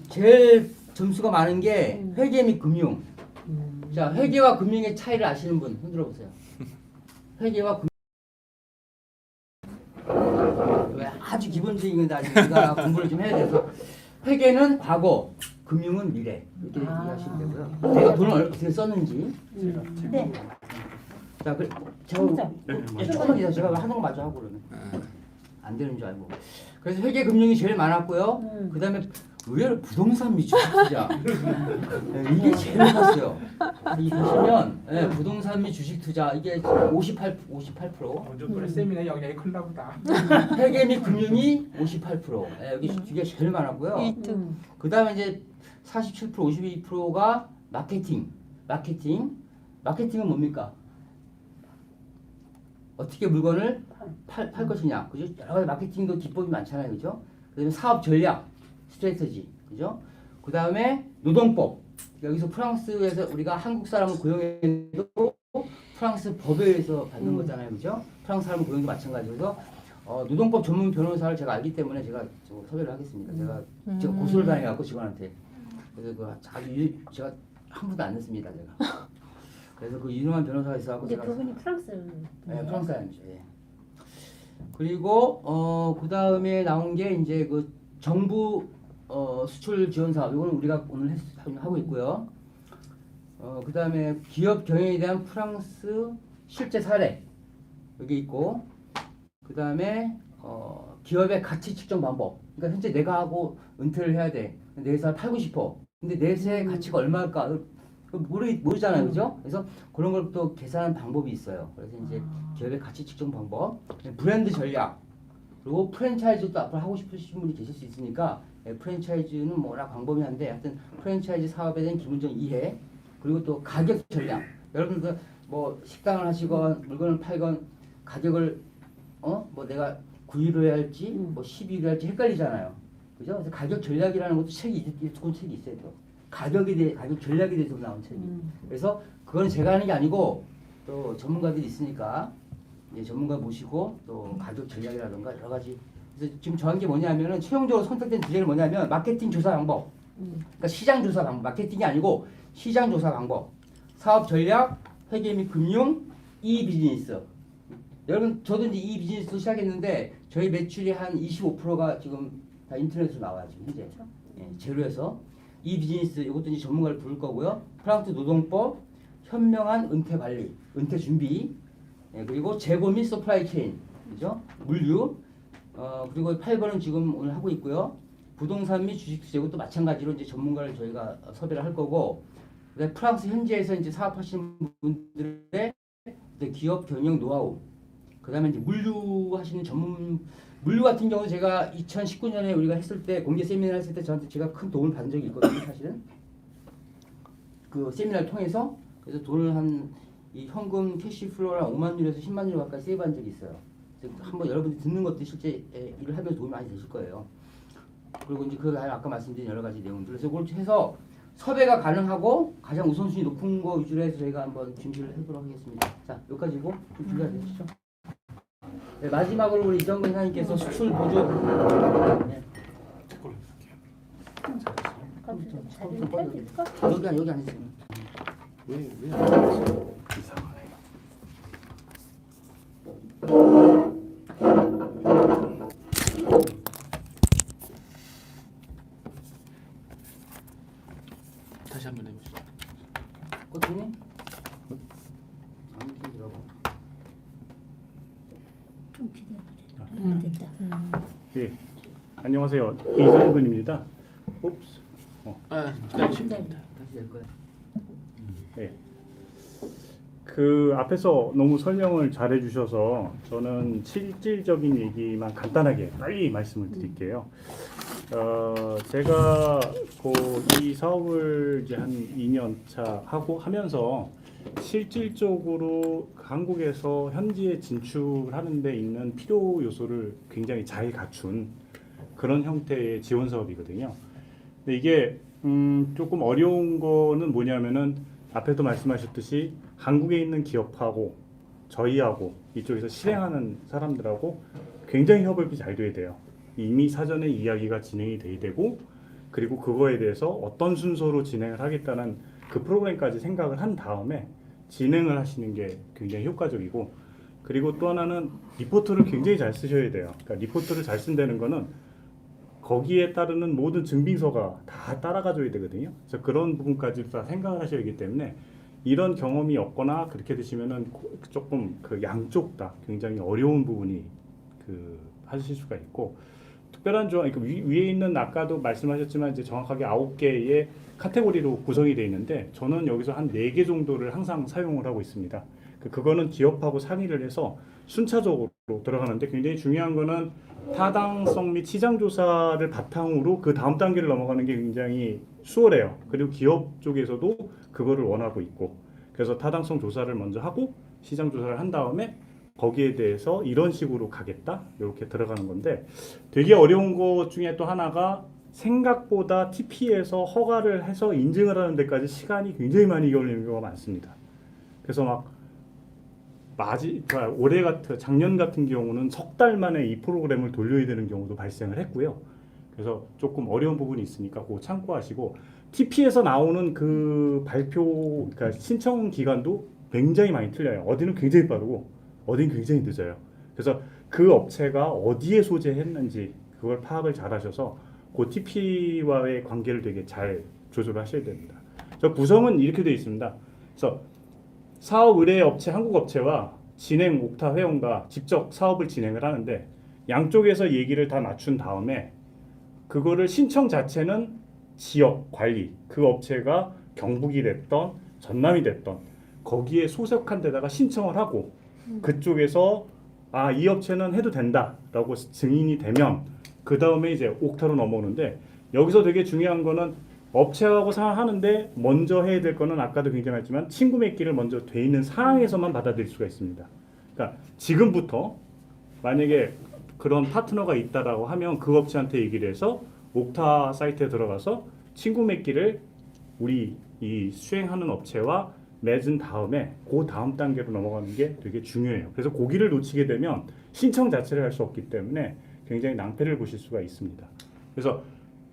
제일 점수가 많은 게 회계 및 금융. 자, 회계와 금융의 차이를 아시는 분 흔들어 보세요. 회계와 금융. 아주 기본적인 건데 아직 우리가 공부를 좀 해야 돼서 회계는 과거, 금융은 미래 이렇게 이해하시면 되고요. 내가 돈을 어떻게 썼는지. 네. 자, 제가 조금만 기다려. 제가 하는 거 마저 하고 그러면 안 되는 줄 알고. 그래서 회계 금융이 제일 많았고요. 그 다음에 의외로 부동산 및 주식 투자 이게 제일 많았어요. 이 보시면 부동산 및 주식 투자 이게 58%. 무조건 세미나 영향이 큰가 보다. 회계 및 금융이 58%. 여기 이게 제일 많았고요. 1등. 그 다음에 이제 47%, 52%가 마케팅. 마케팅은 뭡니까? 어떻게 물건을 팔 것이냐, 그죠? 여러 가지 마케팅도 기법이 많잖아요, 그죠? 그다음에 사업 전략, 스트래티지, 그죠? 그 다음에 노동법. 여기서 프랑스에서 우리가 한국 사람을 고용해도 프랑스 법에 의해서 받는 거잖아요, 그죠? 프랑스 사람 고용도 마찬가지로 그래서 노동법 전문 변호사를 제가 알기 때문에 제가 섭외를 하겠습니다. 제가 고소를 당해갖고 직원한테. 그래서 제가 한 번도 안 냈습니다, 제가. 그래서 그 유명한 변호사가 있어갖고 근데 제가. 그분이 프랑스. 네, 프랑스 사람이죠. 예. 그리고 그 다음에 나온 게 이제 그 정부 수출 지원 사업. 이거는 우리가 오늘 하고 있고요. 그 다음에 기업 경영에 대한 프랑스 실제 사례 여기 있고. 그 다음에 기업의 가치 측정 방법. 그러니까 현재 내가 하고 은퇴를 해야 돼. 내 회사를 팔고 싶어. 근데 내 회사의 가치가 얼마일까? 모르잖아요, 그죠? 그래서 그런 걸 또 계산하는 방법이 있어요. 그래서 이제 기업의 가치 측정 방법, 브랜드 전략, 그리고 프랜차이즈도 앞으로 하고 싶으신 분이 계실 수 있으니까 프랜차이즈는 뭐라 광범위 한데 하여튼 프랜차이즈 사업에 대한 기본적인 이해, 그리고 또 가격 전략. 여러분들 뭐 식당을 하시건 물건을 팔건 가격을 뭐 내가 9위로 해야 할지 뭐 12위로 할지 헷갈리잖아요. 그죠? 그래서 가격 전략이라는 것도 책이 있어야 돼요. 가격 전략에 대해서 나온 책이. 그래서 그건 제가 하는 게 아니고 또 전문가들이 있으니까 이제 전문가 모시고 또 가격 전략이라든가 여러 가지. 그래서 지금 정한 게 뭐냐면은 최종적으로 선택된 주제는 뭐냐면 마케팅 조사 방법. 그러니까 시장 조사 방법. 마케팅이 아니고 시장 조사 방법. 사업 전략, 회계 및 금융, 이 비즈니스. 여러분 저도 이제 이 비즈니스 시작했는데 저희 매출이 한 25%가 지금 다 인터넷으로 나와요 지금 현재. 제로에서. 이 비즈니스 이것도 이제 전문가를 부를 거고요. 프랑스 노동법, 현명한 은퇴 관리, 은퇴 준비, 그리고 재고 및 서플라이 체인, 그죠? 물류, 그리고 8번은 지금 오늘 하고 있고요. 부동산 및 주식 투자 이것도 마찬가지로 이제 전문가를 저희가 섭외를 할 거고, 그다음에 프랑스 현지에서 이제 사업하시는 분들의 기업 경영 노하우, 그다음에 이제 물류 하시는 전문 물류 같은 경우 제가 2019년에 우리가 했을 때 공개 세미나 했을 때 저한테 제가 큰 도움을 받은 적이 있거든요, 사실은. 그 세미나를 통해서 그래서 돈을 이 현금 캐시 플로우를 5만 유로에서 10만 유로 가까이 세이브한 적이 있어요. 그래서 한번 여러분들이 듣는 것도 실제 일을 하면서 도움이 많이 되실 거예요. 그리고 이제 그 아까 말씀드린 여러 가지 내용들. 그래서 그걸 해서 섭외가 가능하고 가장 우선순위 높은 거 위주로 해서 저희가 한번 준비를 해보도록 하겠습니다. 자, 여기까지고 좀 준비가 되시죠? 네, 마지막으로 우리 이정근 사장님께서 수출 보조. 네. 여기 안 있어요. 왜 이상하네. 다시 한번 해보시죠. 꽃님? 아무튼 들어봐. 좀 기다려. 됐다. 예, 안녕하세요. 이정근입니다. 옵스. 다시 될 거야. 네. 그 앞에서 너무 설명을 잘해 주셔서 저는 실질적인 얘기만 간단하게 빨리 말씀을 드릴게요. 제가 이 사업을 이제 한 2년 차 하면서 실질적으로 한국에서 현지에 진출하는 데 있는 필요 요소를 굉장히 잘 갖춘 그런 형태의 지원 사업이거든요. 근데 이게 조금 어려운 거는 뭐냐면은 앞에도 말씀하셨듯이 한국에 있는 기업하고 저희하고 이쪽에서 실행하는 사람들하고 굉장히 협업이 잘 돼야 돼요. 이미 사전에 이야기가 진행이 돼야 되고 그리고 그거에 대해서 어떤 순서로 진행을 하겠다는 그 프로그램까지 생각을 한 다음에 진행을 하시는 게 굉장히 효과적이고 그리고 또 하나는 리포트를 굉장히 잘 쓰셔야 돼요. 그러니까 리포트를 잘 쓴다는 거는 거기에 따르는 모든 증빙서가 다 따라가줘야 되거든요. 그래서 그런 부분까지 다 생각을 하셔야 하기 때문에 이런 경험이 없거나 그렇게 되시면은 조금 그 양쪽 다 굉장히 어려운 부분이 그 하실 수가 있고 특별한 조항, 그러니까 위에 있는 아까도 말씀하셨지만 이제 정확하게 9개의 카테고리로 구성이 되어 있는데 저는 여기서 한 4개 정도를 항상 사용을 하고 있습니다. 그거는 기업하고 상의를 해서 순차적으로 들어가는데 굉장히 중요한 거는 타당성 및 시장 조사를 바탕으로 그 다음 단계를 넘어가는 게 굉장히 수월해요. 그리고 기업 쪽에서도 그거를 원하고 있고 그래서 타당성 조사를 먼저 하고 시장 조사를 한 다음에 거기에 대해서 이런 식으로 가겠다 이렇게 들어가는 건데 되게 어려운 것 중에 또 하나가 생각보다 TP에서 허가를 해서 인증을 하는 데까지 시간이 굉장히 많이 걸리는 경우가 많습니다. 그래서 막 그러니까 올해 작년 같은 경우는 석 달 만에 이 프로그램을 돌려야 되는 경우도 발생을 했고요. 그래서 조금 어려운 부분이 있으니까 그거 참고하시고 TP에서 나오는 그 발표, 그러니까 신청 기간도 굉장히 많이 틀려요. 어디는 굉장히 빠르고 어디는 굉장히 늦어요. 그래서 그 업체가 어디에 소재했는지 그걸 파악을 잘 하셔서 그 TP와의 관계를 되게 잘 조절하셔야 됩니다. 저 구성은 이렇게 되어 있습니다. 그래서 사업 의뢰 업체, 한국 업체와 진행 옥타 회원과 직접 사업을 진행을 하는데 양쪽에서 얘기를 다 맞춘 다음에 그거를 신청 자체는 지역 관리, 그 업체가 경북이 됐던 전남이 됐던 거기에 소속한 데다가 신청을 하고 그쪽에서 이 업체는 해도 된다라고 증인이 되면 그 다음에 이제 옥타로 넘어오는데 여기서 되게 중요한 거는 업체하고 하는데 먼저 해야 될 거는 아까도 굉장히 했지만 친구 맺기를 먼저 돼 있는 상황에서만 받아들일 수가 있습니다. 그러니까 지금부터 만약에 그런 파트너가 있다라고 하면 그 업체한테 얘기를 해서 옥타 사이트에 들어가서 친구 맺기를 우리 이 수행하는 업체와 맺은 다음에 그 다음 단계로 넘어가는 게 되게 중요해요. 그래서 고기를 놓치게 되면 신청 자체를 할 수 없기 때문에 굉장히 낭패를 보실 수가 있습니다. 그래서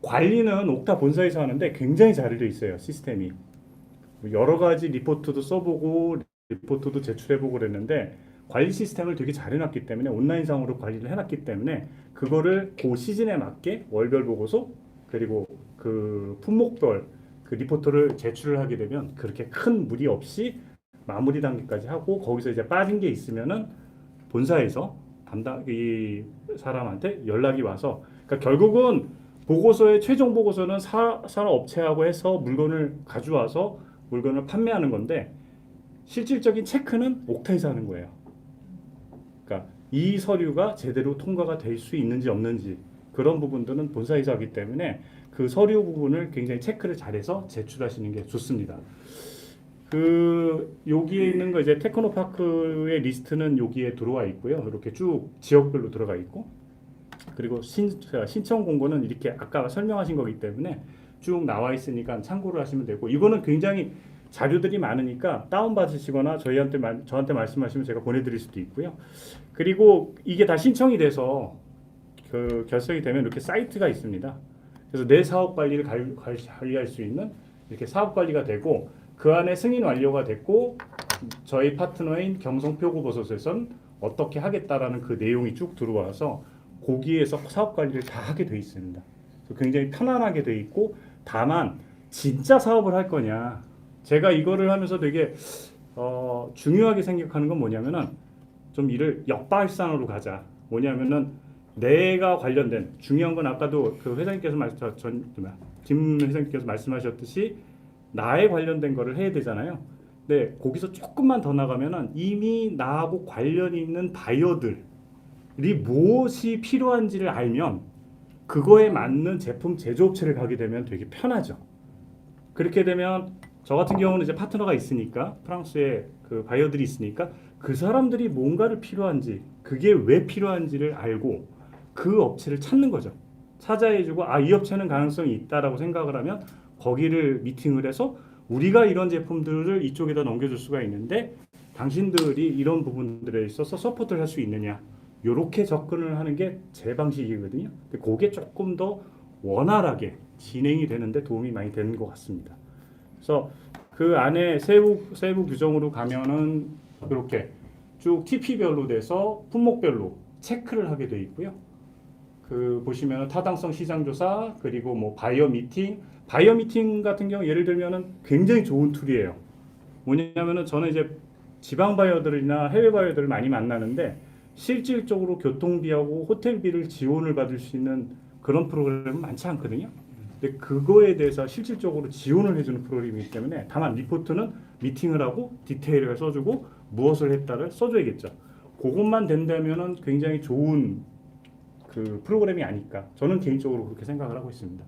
관리는 옥타 본사에서 하는데 굉장히 잘 되어 있어요. 시스템이 여러 가지 리포트도 써보고 리포트도 제출해보고 그랬는데 관리 시스템을 되게 잘 해놨기 때문에 온라인상으로 관리를 해놨기 때문에 그거를 그 시즌에 맞게 월별 보고서 그리고 그 품목별 그 리포트를 제출을 하게 되면 그렇게 큰 무리 없이 마무리 단계까지 하고 거기서 이제 빠진 게 있으면은 본사에서 담당 이 사람한테 연락이 와서 그러니까 결국은 보고서의 최종 보고서는 산업업체하고 해서 물건을 가져와서 물건을 판매하는 건데 실질적인 체크는 옥타에서 하는 거예요. 그러니까 이 서류가 제대로 통과가 될 수 있는지 없는지 그런 부분들은 본사에서 하기 때문에 그 서류 부분을 굉장히 체크를 잘해서 제출하시는 게 좋습니다. 그 여기에 있는 거 이제 테크노파크의 리스트는 여기에 들어와 있고요. 이렇게 쭉 지역별로 들어가 있고 그리고 신청 공고는 이렇게 아까 설명하신 거기 때문에 쭉 나와 있으니까 참고를 하시면 되고 이거는 굉장히 자료들이 많으니까 다운받으시거나 저한테 말씀하시면 제가 보내드릴 수도 있고요. 그리고 이게 다 신청이 돼서 그 결성이 되면 이렇게 사이트가 있습니다. 그래서 내 사업 관리를 관리할 수 있는 이렇게 사업 관리가 되고 그 안에 승인 완료가 됐고 저희 파트너인 경성표고버섯에선 어떻게 하겠다라는 그 내용이 쭉 들어와서 거기에서 사업 관리를 다 하게 돼 있습니다. 그래서 굉장히 편안하게 돼 있고 다만 진짜 사업을 할 거냐 제가 이거를 하면서 되게 중요하게 생각하는 건 뭐냐면은 좀 이를 역발상으로 가자. 뭐냐면은 내가 관련된 중요한 건 아까도 그 회장님께서 김 회장님께서 말씀하셨듯이 나에 관련된 거를 해야 되잖아요. 근데 거기서 조금만 더 나가면은 이미 나하고 관련이 있는 바이어들이 무엇이 필요한지를 알면 그거에 맞는 제품 제조업체를 가게 되면 되게 편하죠. 그렇게 되면 저 같은 경우는 이제 파트너가 있으니까 프랑스에 그 바이어들이 있으니까 그 사람들이 뭔가를 필요한지 그게 왜 필요한지를 알고 그 업체를 찾는 거죠. 찾아해주고 이 업체는 가능성이 있다라고 생각을 하면 거기를 미팅을 해서 우리가 이런 제품들을 이쪽에다 넘겨줄 수가 있는데 당신들이 이런 부분들에 있어서 서포트를 할 수 있느냐, 이렇게 접근을 하는 게 제 방식이거든요. 근데 그게 조금 더 원활하게 진행이 되는데 도움이 많이 되는 것 같습니다. 그래서 그 안에 세부 규정으로 가면은 이렇게 쭉 TP별로 돼서 품목별로 체크를 하게 돼 있고요. 그 보시면 타당성 시장 조사, 그리고 뭐 바이어 미팅 같은 경우 예를 들면은 굉장히 좋은 툴이에요. 뭐냐면은 저는 이제 지방 바이어들이나 해외 바이어들을 많이 만나는데 실질적으로 교통비하고 호텔비를 지원을 받을 수 있는 그런 프로그램은 많지 않거든요. 근데 그거에 대해서 실질적으로 지원을 해주는 프로그램이기 때문에 다만 리포트는 미팅을 하고 디테일을 써주고 무엇을 했다를 써줘야겠죠. 그것만 된다면은 굉장히 좋은 그 프로그램이 아닐까. 저는 개인적으로 그렇게 생각을 하고 있습니다.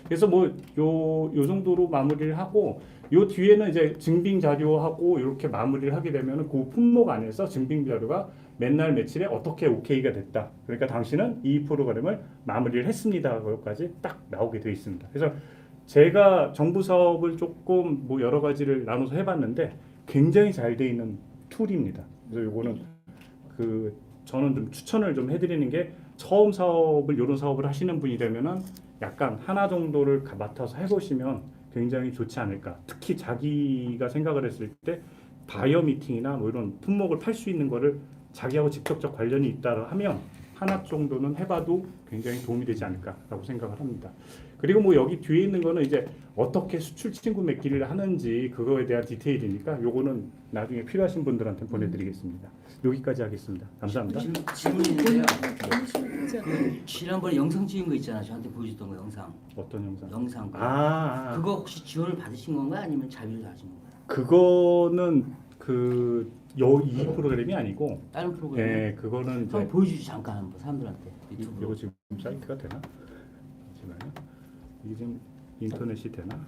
그래서 뭐 요 정도로 마무리를 하고 요 뒤에는 이제 증빙 자료하고 이렇게 마무리를 하게 되면은 그 품목 안에서 증빙 자료가 맨날 며칠에 어떻게 오케이가 됐다. 그러니까 당신은 이 프로그램을 마무리를 했습니다. 그것까지 딱 나오게 되어 있습니다. 그래서 제가 정부 사업을 조금 뭐 여러 가지를 나눠서 해봤는데 굉장히 잘 돼 있는 툴입니다. 그래서 요거는 그 저는 좀 추천을 좀 해드리는 게 처음 사업을 이런 사업을 하시는 분이 되면은 약간 하나 정도를 맡아서 해보시면 굉장히 좋지 않을까. 특히 자기가 생각을 했을 때 바이어 미팅이나 뭐 이런 품목을 팔 수 있는 거를 자기하고 직접적 관련이 있다 하면 하나 정도는 해봐도 굉장히 도움이 되지 않을까라고 생각을 합니다. 그리고 뭐 여기 뒤에 있는 거는 이제 어떻게 수출 친구 맺기를 하는지 그거에 대한 디테일이니까 요거는 나중에 필요하신 분들한테 보내드리겠습니다. 여기까지 하겠습니다. 감사합니다. 질문이 있는데요. 그 지난번에 영상 찍은 거 있잖아. 저한테 보여줬던 거 영상. 어떤 영상? 영상. 그거 그거 혹시 지원을 받으신 건가요? 아니면 자비로 하신 건가요? 그거는 이 프로그램이 아니고 다른 프로그램? 네, 그거는 한번 이제 보여주지 잠깐 한번 사람들한테 이거 유튜브로. 지금 사이트가 되나? 잠시만요. 이게 지금 인터넷이 되나?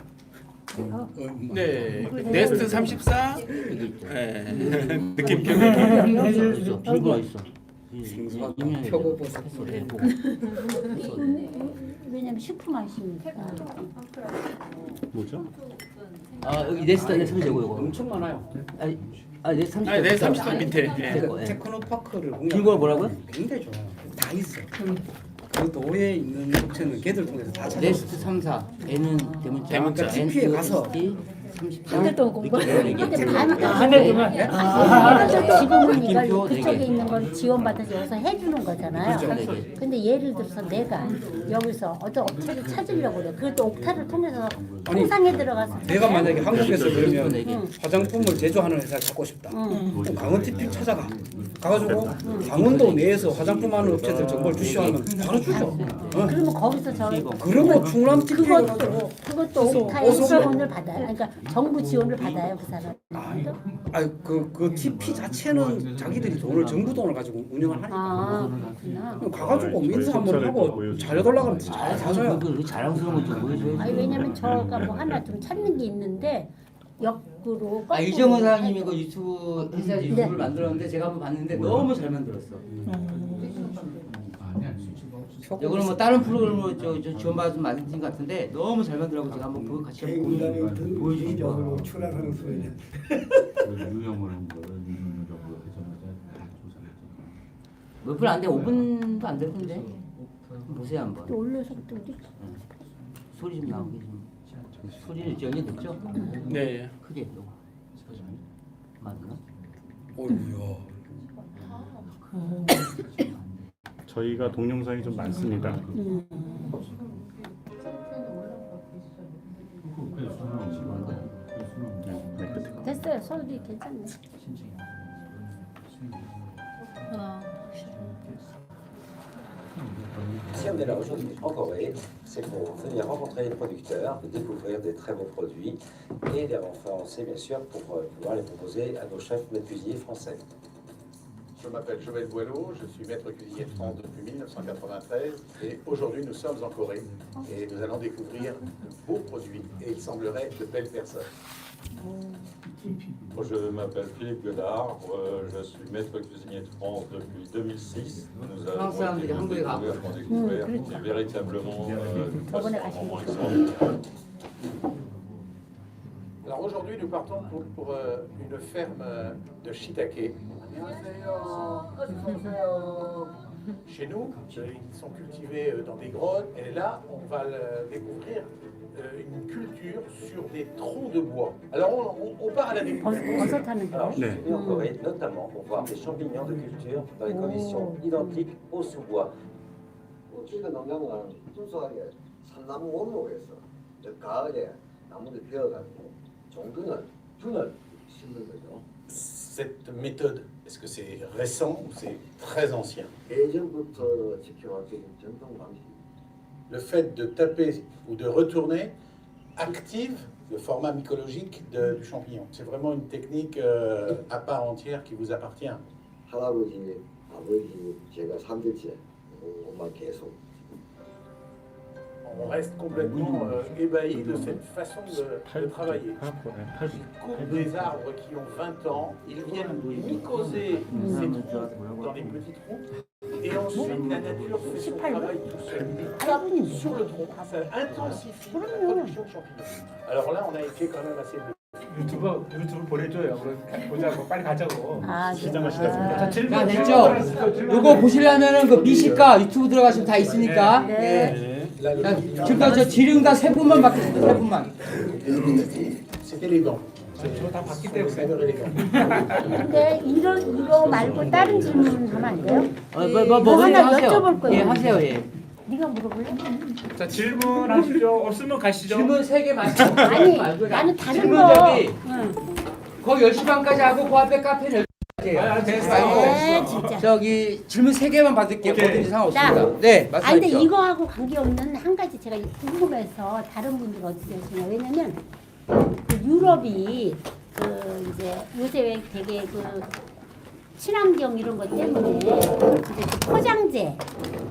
네. 네스트 34. 여기 있죠. 네. 느낌표 있어. 빙고 있어. 표고 보소. 왜냐면 식품 하시니까. 뭐죠? 아 여기 네스트 30이고 이거. 엄청 많아요. 네스트 30. 네, 34 밑에. 네. 테크노파크를 빙고가 뭐라고요? 굉장히 좋아요. 다 있어. 그 도에 있는 업체는 걔들 통해서 다 찾아. 네스트 34. N은 대문자. 대문자. TP에 가서 33. 근데도 공부. 근데 아, 지금은 이걸 느낌표 그쪽에 네 개. 있는 걸 지원받아서 여기서 해주는 거잖아요. 그렇죠, 네 개. 근데 예를 들어서 내가 여기서 어떤 업체를 찾으려고 그래. 그것도 옥타를 통해서 통상에 들어가서 내가 만약에 한국에서 그러면 네 개. 화장품을 제조하는 회사를 찾고 싶다. 그럼 강원 TP 찾아가. 가가지고 강원도 내에서 화장품 하는 업체들 정보를 주시오 하면 바로 주죠. 그러면 거기서 저 그리고 충남 TP 그것도 옥타의 지원을 받아요. 그러니까 정부 지원을 받아요, 그 사람. 그 TP 자체는 자기들이 정부 돈을 가지고 운영을 하니까. 아, 그렇구나. 그럼 가가지고 인수 한번 하고 자료달라고 하면 잘 사줘요. 그 자랑스러운 거 좀 보여줘야지. 아니 왜냐면 저가 뭐 하나 좀 찾는 게 있는데 역으로 이정은 사장님이 그 유튜브 회사에서 유튜브를 만들었는데 제가 한번 봤는데 너무 잘 만들었어. 이거는 뭐 다른 프로그램으로 저 지원받아서 만든 것 같은데 너무 잘 만들라고 제가 한번 그거 같이 한번 보여주시죠. 출연하는 소리는 유형을 한 거를 유형적으로 하자마자 다 조사했죠. 몇 분 안 돼, 5분도 안 될 텐데. 보세요 한번. 또 올려서 또 우리 소리 좀 나오게 좀. 소리를 연결됐죠? 네. 크게 요거. 맞나? 어이구야. 저희가 동영상이 좀 많습니다. 네, 끝에 거. 됐어요. 소리 괜찮네. Si on est là aujourd'hui en Corée, c'est pour venir rencontrer les producteurs, découvrir des très beaux produits et les référencer bien sûr pour pouvoir les proposer à nos chefs maîtres cuisiniers français. Je m'appelle Joël Boileau, je suis maître cuisinier de France depuis 1993 et aujourd'hui nous sommes en Corée et nous allons découvrir de beaux produits et il semblerait de belles personnes. Je m'appelle Philippe Godard, je suis maître cuisinier de France depuis 2006. Nous avons découvert véritablement extraordinaire. Alors Alors aujourd'hui, nous partons pour une ferme de shiitake. Chez nous, ils sont cultivés dans des grottes, et là, on va découvrir une culture sur des troncs de bois. Alors on part à la découverte. Alors, je suis venu en Corée notamment pour voir des champignons de culture dans des conditions identiques aux sous-bois. 지금 농장은 순수하게 산나무 원목에서 가을에 나무를 베어가지고 종근을 균을 심는 거죠. Cette méthode, est-ce que c'est récent ou c'est très ancien? 예전부터 지켜왔던 전통 방식. Le fait de taper ou de retourner active le format mycologique du champignon. C'est vraiment une technique à part entière qui vous appartient. 할아버지, 아버지, 제가 3대째 엄마 계속. On reste complètement ébahi de cette façon de travailler. Ils coupent des arbres qui ont 20 ans, ils viennent mycoser ces troncs dans les petits troncs, et ensuite la nature fait son travail tout seul. Il tape sur le tronc, ça intensifie la production de champignons. Alors là, on a été quand même assez... 유튜브 보내줘요. 보자고 빨리 가자고. 자, 됐죠? 요거 보시려면은 그 미식가 유튜브 들어가시면 다 있으니까. 네. 자, 지금 저 지름과 세 분만 받겠습니다. 세 분만. C'est élégant. 저거 다 봤기 때문에. 근데 이거 말고 다른 질문 하면 안 돼요? 뭐 하나 하세요. 여쭤볼 거예요. 예, 하세요. 예. 네가 물어볼래? 자 질문하시죠. 없으면 가시죠. 질문 3개 말씀. 아니 나는 다른 질문 거. 저기 응. 거의 10시 반까지 하고 그 앞에 카페는 12시까지예요. 네, 진짜. 저기 질문 3개만 받을게요. 뭐든지 상관없습니다. 네, 아 근데 말씀하시죠. 이거하고 관계없는 한 가지 제가 궁금해서 다른 분들 어떻게 하시냐. 왜냐면 그 유럽이 그 이제 요새 왜 되게 그 친환경 이런 것 때문에 이제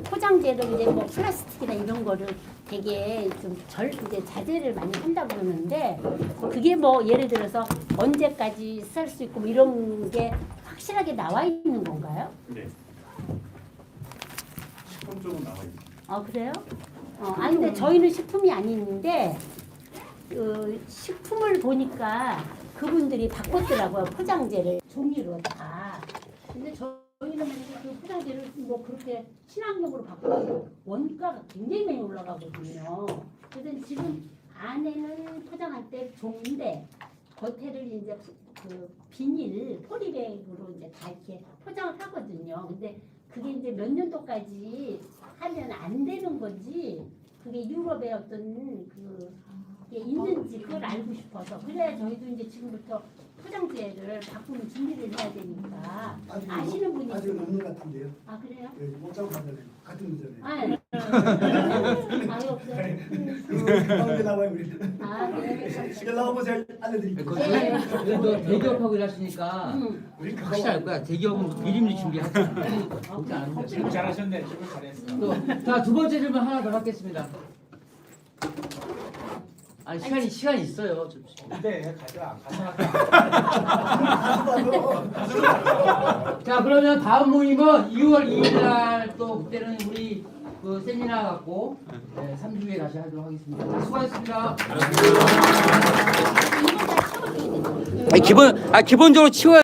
포장재를 이제 뭐 플라스틱이나 이런 거를 되게 좀 이제 자제를 많이 한다고 그러는데 그게 뭐 예를 들어서 언제까지 쓸 수 있고 뭐 이런 게 확실하게 나와 있는 건가요? 네. 식품 쪽은 나와 있습니다. 아 그래요? 아니 근데 저희는 식품이 아닌데 식품을 보니까 그분들이 바꿨더라고요. 포장재를 종이로 다. 근데 저희는 만약에 그 포장재를 뭐 그렇게 친환경으로 바꾸면 원가가 굉장히 많이 올라가거든요. 그래서 지금 안에는 포장할 때 종인데 겉에를 이제 그 비닐 포리백으로 이제 다 이렇게 포장을 하거든요. 근데 그게 이제 몇 년도까지 하면 안 되는 건지 그게 유럽의 어떤 그게 있는지 그걸 알고 싶어서 그래야 저희도 이제 지금부터 포장재를 바꾸는 준비를 해야 되니까 아시는 분이 아직 없는 것 같은데요. 아 그래요? 네, 못 잡고 간다네요. 같은 문제네요. 아예 없어요. 다음에 나와요 우리. 아 그래요? 시간 나오면 제가 알려드릴게요. 그래도 대기업하고 일하시니까 확실히 알 거야. 대기업은 미리미리 준비하잖아. 걱정 안 하면 돼. 잘하셨네. 질문 잘했어. 자, 두 번째 질문 하나 더 받겠습니다. 아니 시간이 있어요. 네, 가자. 자, 그러면 다음 모임은 2월 2일 날 또 그때는 우리 그 세미나 갖고 3주 후에 다시 하도록 하겠습니다. 자, 수고하셨습니다. 기본적으로 치워야